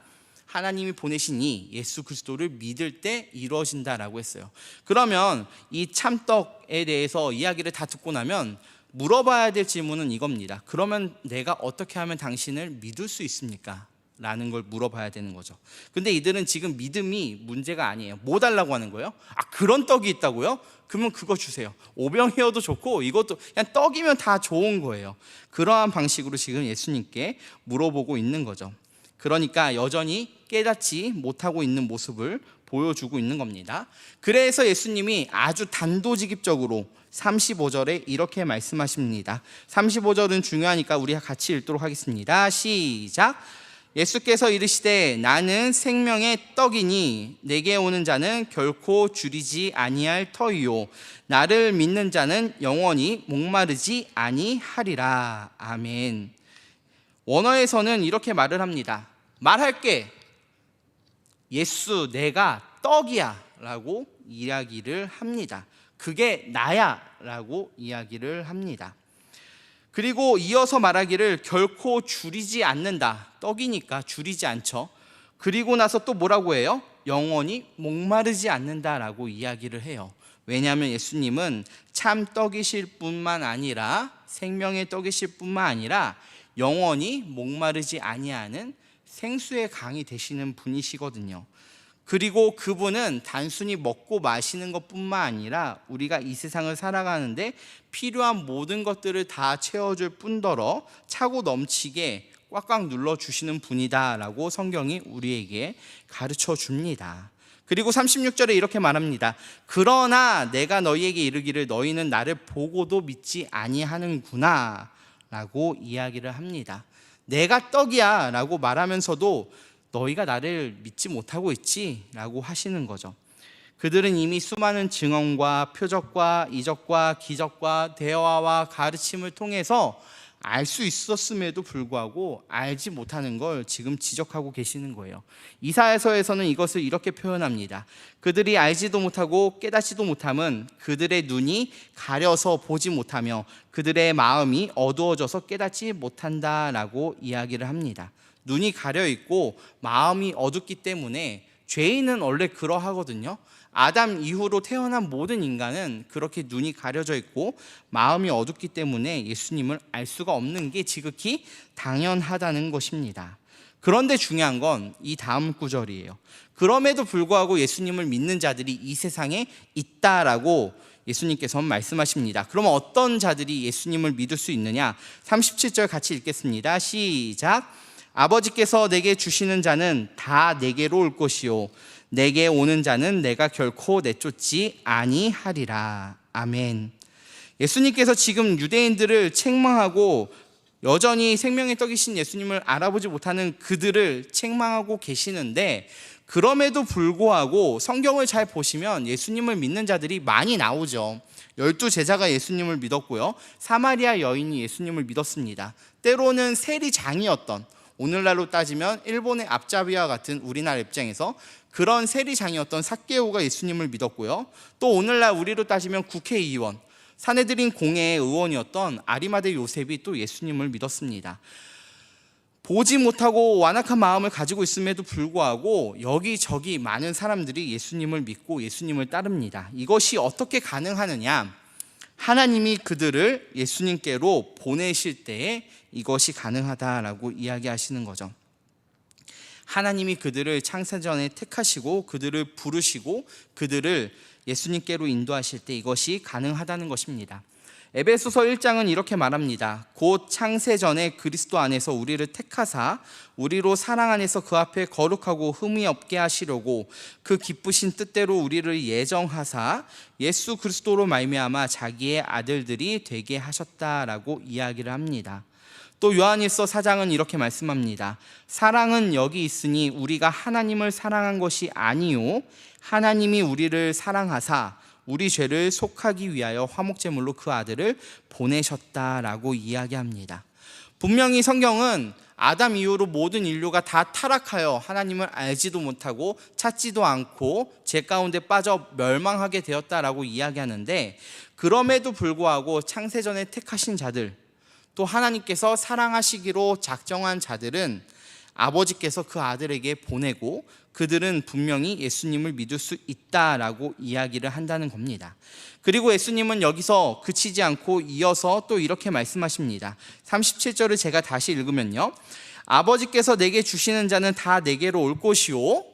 하나님이 보내신 이 예수 그리스도를 믿을 때 이루어진다라고 했어요. 그러면 이 참떡에 대해서 이야기를 다 듣고 나면 물어봐야 될 질문은 이겁니다. 그러면 내가 어떻게 하면 당신을 믿을 수 있습니까? 라는 걸 물어봐야 되는 거죠. 근데 이들은 지금 믿음이 문제가 아니에요. 뭐 달라고 하는 거예요? 그런 떡이 있다고요? 그러면 그거 주세요. 오병이어도 좋고 이것도 그냥 떡이면 다 좋은 거예요. 그러한 방식으로 지금 예수님께 물어보고 있는 거죠. 그러니까 여전히 깨닫지 못하고 있는 모습을 보여주고 있는 겁니다. 그래서 예수님이 아주 단도직입적으로 35절에 이렇게 말씀하십니다. 35절은 중요하니까 우리 같이 읽도록 하겠습니다. 시작. 예수께서 이르시되 나는 생명의 떡이니 내게 오는 자는 결코 줄이지 아니할 터이요 나를 믿는 자는 영원히 목마르지 아니하리라. 아멘. 원어에서는 이렇게 말을 합니다. 말할게. 예수 내가 떡이야 라고 이야기를 합니다. 그게 나야 라고 이야기를 합니다. 그리고 이어서 말하기를 결코 줄이지 않는다. 떡이니까 줄이지 않죠. 그리고 나서 또 뭐라고 해요? 영원히 목마르지 않는다라고 이야기를 해요. 왜냐하면 예수님은 참 떡이실 뿐만 아니라 생명의 떡이실 뿐만 아니라 영원히 목마르지 아니하는 생수의 강이 되시는 분이시거든요. 그리고 그분은 단순히 먹고 마시는 것뿐만 아니라 우리가 이 세상을 살아가는데 필요한 모든 것들을 다 채워줄 뿐더러 차고 넘치게 꽉꽉 눌러주시는 분이다라고 성경이 우리에게 가르쳐 줍니다. 그리고 36절에 이렇게 말합니다. 그러나 내가 너희에게 이르기를 너희는 나를 보고도 믿지 아니하는구나 라고 이야기를 합니다. 내가 떡이야 라고 말하면서도 너희가 나를 믿지 못하고 있지 라고 하시는 거죠. 그들은 이미 수많은 증언과 표적과 이적과 기적과 대화와 가르침을 통해서 알 수 있었음에도 불구하고 알지 못하는 걸 지금 지적하고 계시는 거예요. 이사야서에서는 이것을 이렇게 표현합니다. 그들이 알지도 못하고 깨닫지도 못함은 그들의 눈이 가려서 보지 못하며 그들의 마음이 어두워져서 깨닫지 못한다라고 이야기를 합니다. 눈이 가려 있고 마음이 어둡기 때문에 죄인은 원래 그러하거든요. 아담 이후로 태어난 모든 인간은 그렇게 눈이 가려져 있고 마음이 어둡기 때문에 예수님을 알 수가 없는 게 지극히 당연하다는 것입니다. 그런데 중요한 건 이 다음 구절이에요. 그럼에도 불구하고 예수님을 믿는 자들이 이 세상에 있다라고 예수님께서 말씀하십니다. 그럼 어떤 자들이 예수님을 믿을 수 있느냐? 37절 같이 읽겠습니다. 시작. 아버지께서 내게 주시는 자는 다 내게로 올 것이요 내게 오는 자는 내가 결코 내쫓지 아니하리라. 아멘. 예수님께서 지금 유대인들을 책망하고 여전히 생명의 떡이신 예수님을 알아보지 못하는 그들을 책망하고 계시는데, 그럼에도 불구하고 성경을 잘 보시면 예수님을 믿는 자들이 많이 나오죠. 12제자가 예수님을 믿었고요, 사마리아 여인이 예수님을 믿었습니다. 때로는 세리장이었던, 오늘날로 따지면 일본의 앞잡이와 같은 우리나라 입장에서 그런 세리장이었던 삭개오가 예수님을 믿었고요, 또 오늘날 우리로 따지면 국회의원, 사내들인 공회의 의원이었던 아리마대 요셉이 또 예수님을 믿었습니다. 보지 못하고 완악한 마음을 가지고 있음에도 불구하고 여기저기 많은 사람들이 예수님을 믿고 예수님을 따릅니다. 이것이 어떻게 가능하느냐? 하나님이 그들을 예수님께로 보내실 때에 이것이 가능하다라고 이야기하시는 거죠. 하나님이 그들을 창세전에 택하시고 그들을 부르시고 그들을 예수님께로 인도하실 때 이것이 가능하다는 것입니다. 에베소서 1장은 이렇게 말합니다. 곧 창세전에 그리스도 안에서 우리를 택하사 우리로 사랑 안에서 그 앞에 거룩하고 흠이 없게 하시려고 그 기쁘신 뜻대로 우리를 예정하사 예수 그리스도로 말미암아 자기의 아들들이 되게 하셨다라고 이야기를 합니다. 또 요한일서 4장은 이렇게 말씀합니다. 사랑은 여기 있으니 우리가 하나님을 사랑한 것이 아니요 하나님이 우리를 사랑하사 우리 죄를 속하기 위하여 화목제물로 그 아들을 보내셨다라고 이야기합니다. 분명히 성경은 아담 이후로 모든 인류가 다 타락하여 하나님을 알지도 못하고 찾지도 않고 죄 가운데 빠져 멸망하게 되었다라고 이야기하는데, 그럼에도 불구하고 창세전에 택하신 자들, 또 하나님께서 사랑하시기로 작정한 자들은 아버지께서 그 아들에게 보내고 그들은 분명히 예수님을 믿을 수 있다라고 이야기를 한다는 겁니다. 그리고 예수님은 여기서 그치지 않고 이어서 또 이렇게 말씀하십니다. 37절을 제가 다시 읽으면요, 아버지께서 내게 주시는 자는 다 내게로 올 것이요,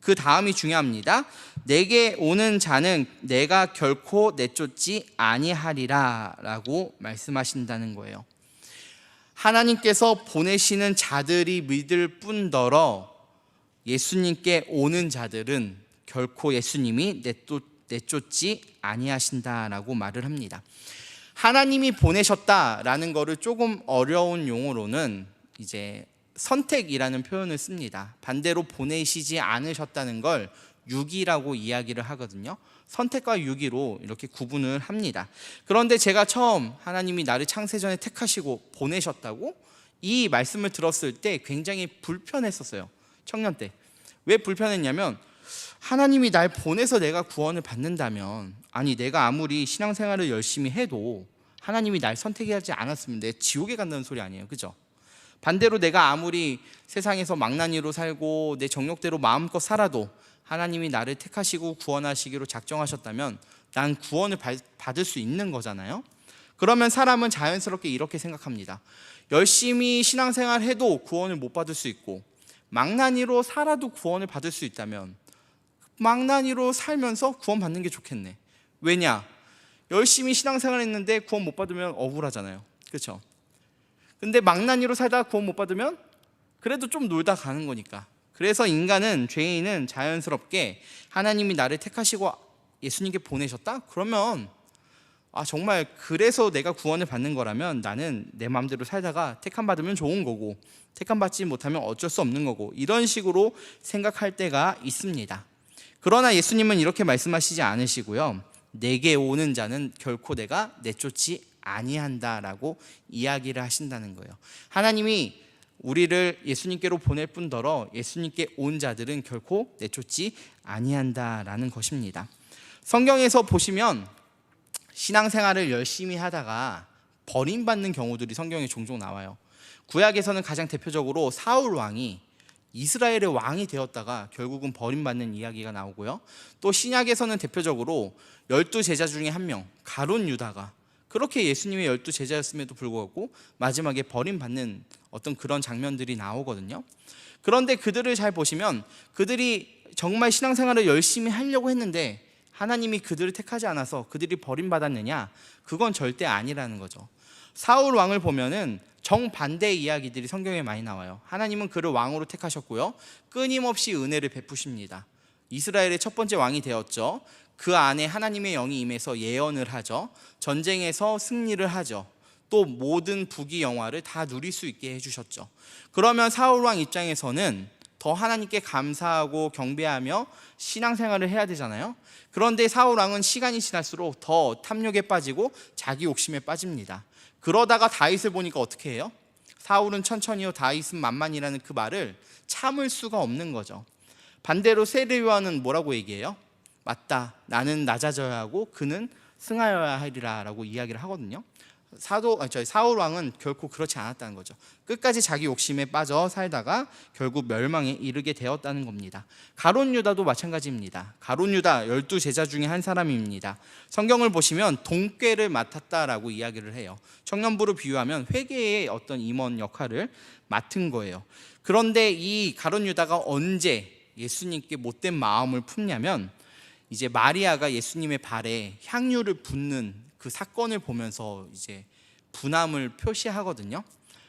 그 다음이 중요합니다. 내게 오는 자는 내가 결코 내쫓지 아니하리라 라고 말씀하신다는 거예요. 하나님께서 보내시는 자들이 믿을 뿐더러 예수님께 오는 자들은 결코 예수님이 내쫓지 아니하신다라고 말을 합니다. 하나님이 보내셨다라는 것을 조금 어려운 용어로는 이제 선택이라는 표현을 씁니다. 반대로 보내시지 않으셨다는 걸 유기라고 이야기를 하거든요. 선택과 유기로 이렇게 구분을 합니다. 그런데 제가 처음 하나님이 나를 창세전에 택하시고 보내셨다고 이 말씀을 들었을 때 굉장히 불편했었어요. 청년 때. 왜 불편했냐면, 하나님이 날 보내서 내가 구원을 받는다면, 아니 내가 아무리 신앙생활을 열심히 해도 하나님이 날 선택하지 않았으면 내 지옥에 간다는 소리 아니에요, 그죠? 반대로 내가 아무리 세상에서 망나니로 살고 내 정욕대로 마음껏 살아도 하나님이 나를 택하시고 구원하시기로 작정하셨다면 난 구원을 받을 수 있는 거잖아요. 그러면 사람은 자연스럽게 이렇게 생각합니다. 열심히 신앙생활 해도 구원을 못 받을 수 있고, 망나니로 살아도 구원을 받을 수 있다면 망나니로 살면서 구원 받는 게 좋겠네. 왜냐? 열심히 신앙생활 했는데 구원 못 받으면 억울하잖아요, 그렇죠? 근데 망나니로 살다가 구원 못 받으면 그래도 좀 놀다 가는 거니까. 그래서 인간은, 죄인은 자연스럽게 하나님이 나를 택하시고 예수님께 보내셨다? 그러면 정말 그래서 내가 구원을 받는 거라면 나는 내 마음대로 살다가 택함 받으면 좋은 거고 택함 받지 못하면 어쩔 수 없는 거고, 이런 식으로 생각할 때가 있습니다. 그러나 예수님은 이렇게 말씀하시지 않으시고요, 내게 오는 자는 결코 내가 내쫓지 아니한다라고 이야기를 하신다는 거예요. 하나님이 우리를 예수님께로 보낼 뿐더러 예수님께 온 자들은 결코 내쫓지 아니한다라는 것입니다. 성경에서 보시면 신앙생활을 열심히 하다가 버림받는 경우들이 성경에 종종 나와요. 구약에서는 가장 대표적으로 사울 왕이 이스라엘의 왕이 되었다가 결국은 버림받는 이야기가 나오고요. 또 신약에서는 대표적으로 12제자 중에 한 명 가룟 유다가 그렇게 예수님의 12제자였음에도 불구하고 마지막에 버림받는 어떤 그런 장면들이 나오거든요. 그런데 그들을 잘 보시면 그들이 정말 신앙생활을 열심히 하려고 했는데 하나님이 그들을 택하지 않아서 그들이 버림받았느냐? 그건 절대 아니라는 거죠. 사울 왕을 보면은 정반대의 이야기들이 성경에 많이 나와요. 하나님은 그를 왕으로 택하셨고요, 끊임없이 은혜를 베푸십니다. 이스라엘의 첫 번째 왕이 되었죠. 그 안에 하나님의 영이 임해서 예언을 하죠. 전쟁에서 승리를 하죠. 또 모든 부귀 영화를 다 누릴 수 있게 해주셨죠. 그러면 사울 왕 입장에서는 더 하나님께 감사하고 경배하며 신앙생활을 해야 되잖아요. 그런데 사울 왕은 시간이 지날수록 더 탐욕에 빠지고 자기 욕심에 빠집니다. 그러다가 다윗을 보니까 어떻게 해요? 사울은 천천히요 다윗은 만만이라는 그 말을 참을 수가 없는 거죠. 반대로 세르요한은 뭐라고 얘기해요? 맞다, 나는 낮아져야 하고 그는 승하여야 하리라 라고 이야기를 하거든요. 사울 왕은 결코 그렇지 않았다는 거죠. 끝까지 자기 욕심에 빠져 살다가 결국 멸망에 이르게 되었다는 겁니다. 가룟 유다도 마찬가지입니다. 가룟 유다 12제자 중에 한 사람입니다. 성경을 보시면 동꾀를 맡았다라고 이야기를 해요. 청년부를 비유하면 회계의 어떤 임원 역할을 맡은 거예요. 그런데 이 가룟 유다가 언제 예수님께 못된 마음을 품냐면 이제 마리아가 예수님의 발에 향유를 붓는 그 사건을 보면서 이제 분함을 표시하거든요.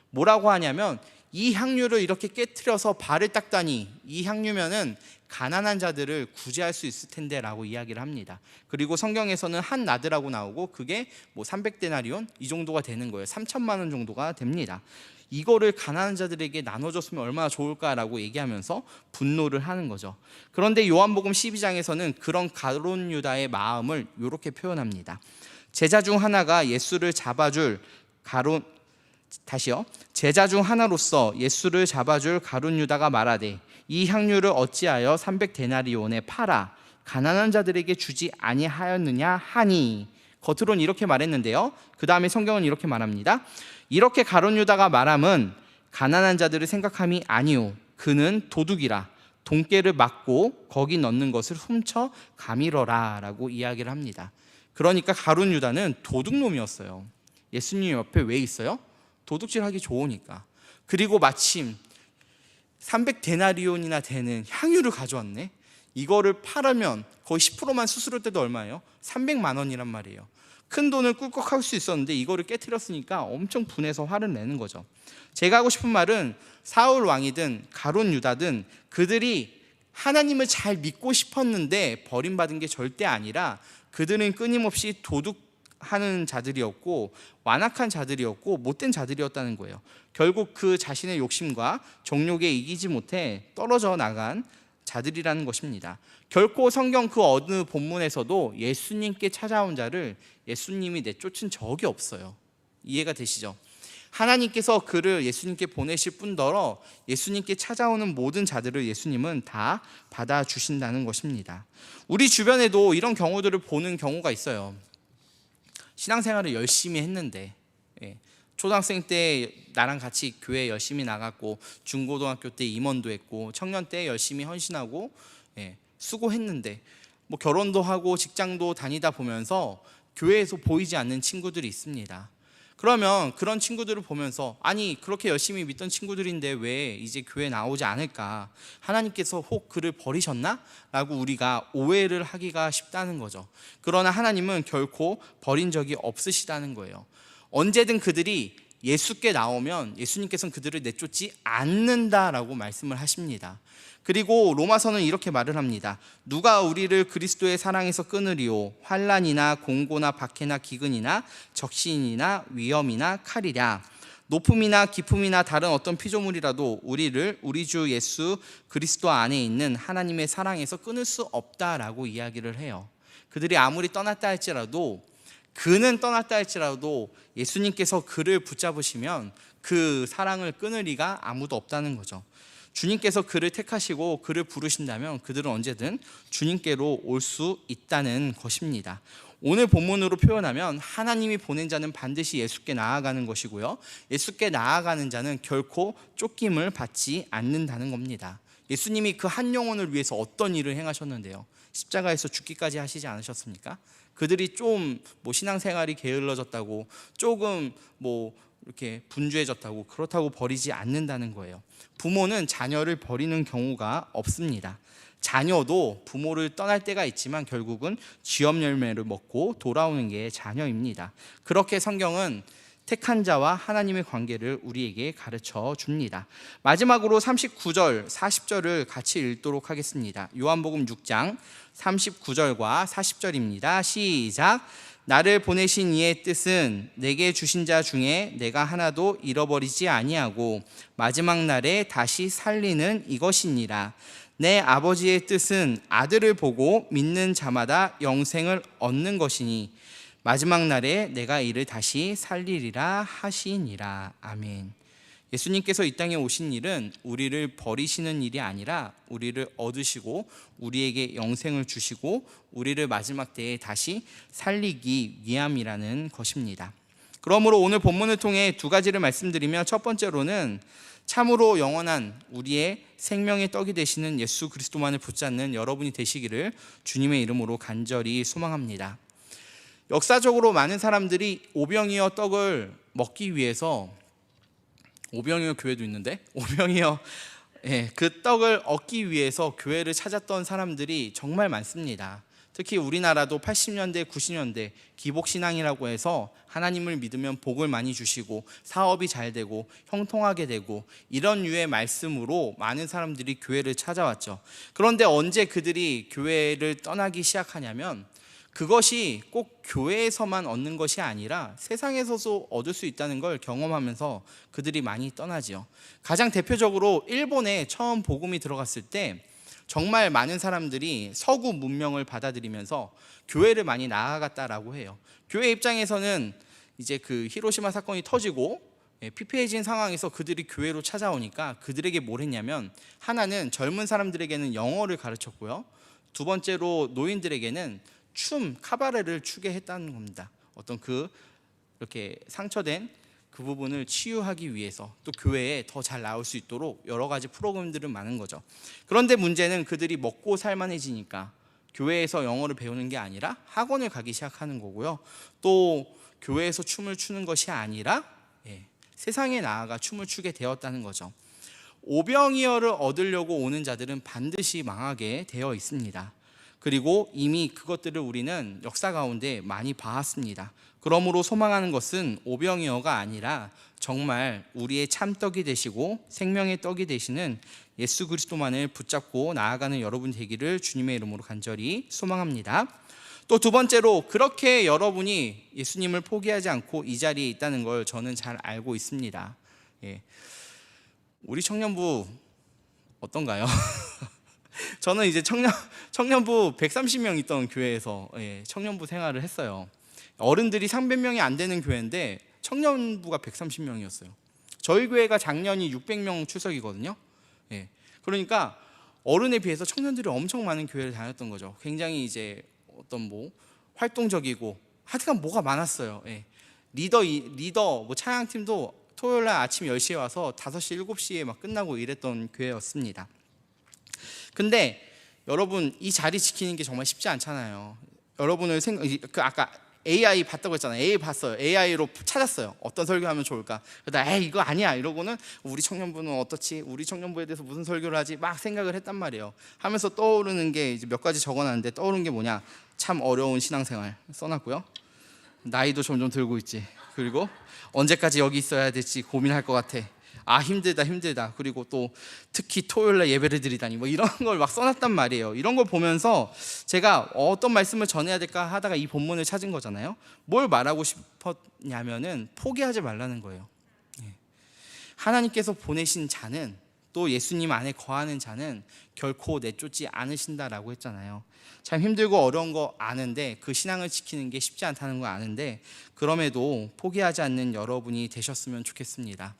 뭐라고 하냐면 이 향유를 이렇게 깨트려서 발을 닦다니 이 향유면은 가난한 자들을 구제할 수 있을 텐데 라고 이야기를 합니다. 그리고 성경에서는 한 나드라고 나오고 그게 뭐 300데나리온 이 정도가 되는 거예요. 3천만 원 정도가 됩니다. 이거를 가난한 자들에게 나눠줬으면 얼마나 좋을까라고 얘기하면서 분노를 하는 거죠. 그런데 요한복음 12장에서는 그런 가룟 유다의 마음을 이렇게 표현합니다. 제자 중 하나가 예수를 잡아줄 제자 중 하나로서 예수를 잡아줄 가룟 유다가 말하되 이 향유를 어찌하여 300데나리온에 팔아 가난한 자들에게 주지 아니하였느냐 하니, 겉으로는 이렇게 말했는데요, 그 다음에 성경은 이렇게 말합니다. 이렇게 가룟 유다가 말함은 가난한 자들을 생각함이 아니오 그는 도둑이라 돈깨를 맞고 거기 넣는 것을 훔쳐 가밀어라 라고 이야기를 합니다. 그러니까 가룟 유다는 도둑놈이었어요. 예수님 옆에 왜 있어요? 도둑질하기 좋으니까. 그리고 마침 300데나리온이나 되는 향유를 가져왔네. 이거를 팔으면 거의 10%만 수수료 때도 얼마예요? 300만 원이란 말이에요. 큰 돈을 꿀꺽할 수 있었는데 이거를 깨트렸으니까 엄청 분해서 화를 내는 거죠. 제가 하고 싶은 말은 사울 왕이든 가룟 유다든 그들이 하나님을 잘 믿고 싶었는데 버림받은 게 절대 아니라 그들은 끊임없이 도둑하는 자들이었고 완악한 자들이었고 못된 자들이었다는 거예요. 결국 그 자신의 욕심과 정욕에 이기지 못해 떨어져 나간 자들이라는 것입니다. 결코 성경 그 어느 본문에서도 예수님께 찾아온 자를 예수님이 내쫓은 적이 없어요. 이해가 되시죠? 하나님께서 그를 예수님께 보내실 뿐더러 예수님께 찾아오는 모든 자들을 예수님은 다 받아주신다는 것입니다. 우리 주변에도 이런 경우들을 보는 경우가 있어요. 신앙생활을 열심히 했는데 초등학생 때 나랑 같이 교회 열심히 나갔고 중고등학교 때 임원도 했고 청년 때 열심히 헌신하고 수고했는데 뭐 결혼도 하고 직장도 다니다 보면서 교회에서 보이지 않는 친구들이 있습니다. 그러면 그런 친구들을 보면서 아니 그렇게 열심히 믿던 친구들인데 왜 이제 교회 나오지 않을까? 하나님께서 혹 그를 버리셨나? 라고 우리가 오해를 하기가 쉽다는 거죠. 그러나 하나님은 결코 버린 적이 없으시다는 거예요. 언제든 그들이 예수께 나오면 예수님께서는 그들을 내쫓지 않는다라고 말씀을 하십니다. 그리고 로마서는 이렇게 말을 합니다. 누가 우리를 그리스도의 사랑에서 끊으리오? 환난이나 공고나 박해나 기근이나 적신이나 위험이나 칼이랴. 높음이나 깊음이나 다른 어떤 피조물이라도 우리를 우리 주 예수 그리스도 안에 있는 하나님의 사랑에서 끊을 수 없다라고 이야기를 해요. 그들이 아무리 떠났다 할지라도 그는 떠났다 할지라도 예수님께서 그를 붙잡으시면 그 사랑을 끊을 리가 아무도 없다는 거죠. 주님께서 그를 택하시고 그를 부르신다면 그들은 언제든 주님께로 올 수 있다는 것입니다. 오늘 본문으로 표현하면 하나님이 보낸 자는 반드시 예수께 나아가는 것이고요, 예수께 나아가는 자는 결코 쫓김을 받지 않는다는 겁니다. 예수님이 그 한 영혼을 위해서 어떤 일을 행하셨는데요, 십자가에서 죽기까지 하시지 않으셨습니까? 그들이 좀 신앙생활이 게을러졌다고, 조금 이렇게 분주해졌다고, 그렇다고 버리지 않는다는 거예요. 부모는 자녀를 버리는 경우가 없습니다. 자녀도 부모를 떠날 때가 있지만 결국은 쥐업 열매를 먹고 돌아오는 게 자녀입니다. 그렇게 성경은 택한 자와 하나님의 관계를 우리에게 가르쳐 줍니다. 마지막으로 39절, 40절을 같이 읽도록 하겠습니다. 요한복음 6장 39절과 40절입니다. 시작. 나를 보내신 이의 뜻은 내게 주신 자 중에 내가 하나도 잃어버리지 아니하고 마지막 날에 다시 살리는 이것이니라. 내 아버지의 뜻은 아들을 보고 믿는 자마다 영생을 얻는 것이니 마지막 날에 내가 이를 다시 살리리라 하시니라. 아멘. 예수님께서 이 땅에 오신 일은 우리를 버리시는 일이 아니라 우리를 얻으시고 우리에게 영생을 주시고 우리를 마지막 때에 다시 살리기 위함이라는 것입니다. 그러므로 오늘 본문을 통해 두 가지를 말씀드리며, 첫 번째로는 참으로 영원한 우리의 생명의 떡이 되시는 예수 그리스도만을 붙잡는 여러분이 되시기를 주님의 이름으로 간절히 소망합니다. 역사적으로 많은 사람들이 오병이어 떡을 먹기 위해서, 오병이어 교회도 있는데 오병이어 그 떡을 얻기 위해서 교회를 찾았던 사람들이 정말 많습니다. 특히 우리나라도 80년대, 90년대 기복신앙이라고 해서 하나님을 믿으면 복을 많이 주시고 사업이 잘 되고 형통하게 되고 이런 류의 말씀으로 많은 사람들이 교회를 찾아왔죠. 그런데 언제 그들이 교회를 떠나기 시작하냐면, 그것이 꼭 교회에서만 얻는 것이 아니라 세상에서도 얻을 수 있다는 걸 경험하면서 그들이 많이 떠나지요. 가장 대표적으로 일본에 처음 복음이 들어갔을 때 정말 많은 사람들이 서구 문명을 받아들이면서 교회를 많이 나아갔다라고 해요. 교회 입장에서는 이제 그 히로시마 사건이 터지고 피폐해진 상황에서 그들이 교회로 찾아오니까 그들에게 뭘 했냐면, 하나는 젊은 사람들에게는 영어를 가르쳤고요, 두 번째로 노인들에게는 카바레를 추게 했다는 겁니다. 어떤 이렇게 상처된 그 부분을 치유하기 위해서, 또 교회에 더 잘 나올 수 있도록 여러 가지 프로그램들은 많은 거죠. 그런데 문제는 그들이 먹고 살만해지니까 교회에서 영어를 배우는 게 아니라 학원을 가기 시작하는 거고요, 또 교회에서 춤을 추는 것이 아니라 세상에 나아가 춤을 추게 되었다는 거죠. 오병이어를 얻으려고 오는 자들은 반드시 망하게 되어 있습니다. 그리고 이미 그것들을 우리는 역사 가운데 많이 봐왔습니다. 그러므로 소망하는 것은 오병이어가 아니라 정말 우리의 참떡이 되시고 생명의 떡이 되시는 예수 그리스도만을 붙잡고 나아가는 여러분 되기를 주님의 이름으로 간절히 소망합니다. 또 두 번째로, 그렇게 여러분이 예수님을 포기하지 않고 이 자리에 있다는 걸 저는 잘 알고 있습니다. 우리 청년부 어떤가요? 저는 이제 청년부 130명 있던 교회에서 청년부 생활을 했어요. 어른들이 300명이 안 되는 교회인데 청년부가 130명이었어요. 저희 교회가 작년이 600명 출석이거든요. 그러니까 어른에 비해서 청년들이 엄청 많은 교회를 다녔던 거죠. 굉장히 이제 어떤 활동적이고 하여튼 뭐가 많았어요. 리더 찬양팀도 토요일날 아침 10시에 와서 5시, 7시에 막 끝나고 이랬던 교회였습니다. 근데 여러분, 이 자리 지키는 게 정말 쉽지 않잖아요. 여러분을 아까 AI 봤다고 했잖아요. AI 봤어요. AI로 찾았어요. 어떤 설교하면 좋을까? 그러다 이거 아니야 이러고는 우리 청년부는 어떻지? 우리 청년부에 대해서 무슨 설교를 하지? 막 생각을 했단 말이에요. 하면서 떠오르는 게 이제 몇 가지 적어놨는데, 떠오른 게 뭐냐? 참 어려운 신앙생활 써놨고요. 나이도 점점 들고 있지. 그리고 언제까지 여기 있어야 될지 고민할 것 같아. 힘들다. 그리고 또 특히 토요일날 예배를 드리다니 이런 걸 막 써놨단 말이에요. 이런 걸 보면서 제가 어떤 말씀을 전해야 될까 하다가 이 본문을 찾은 거잖아요. 뭘 말하고 싶었냐면은 포기하지 말라는 거예요. 하나님께서 보내신 자는 또 예수님 안에 거하는 자는 결코 내쫓지 않으신다라고 했잖아요. 참 힘들고 어려운 거 아는데, 그 신앙을 지키는 게 쉽지 않다는 거 아는데, 그럼에도 포기하지 않는 여러분이 되셨으면 좋겠습니다.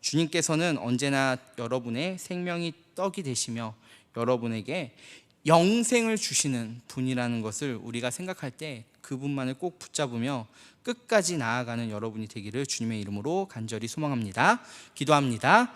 주님께서는 언제나 여러분의 생명이 떡이 되시며 여러분에게 영생을 주시는 분이라는 것을 우리가 생각할 때 그분만을 꼭 붙잡으며 끝까지 나아가는 여러분이 되기를 주님의 이름으로 간절히 소망합니다. 기도합니다.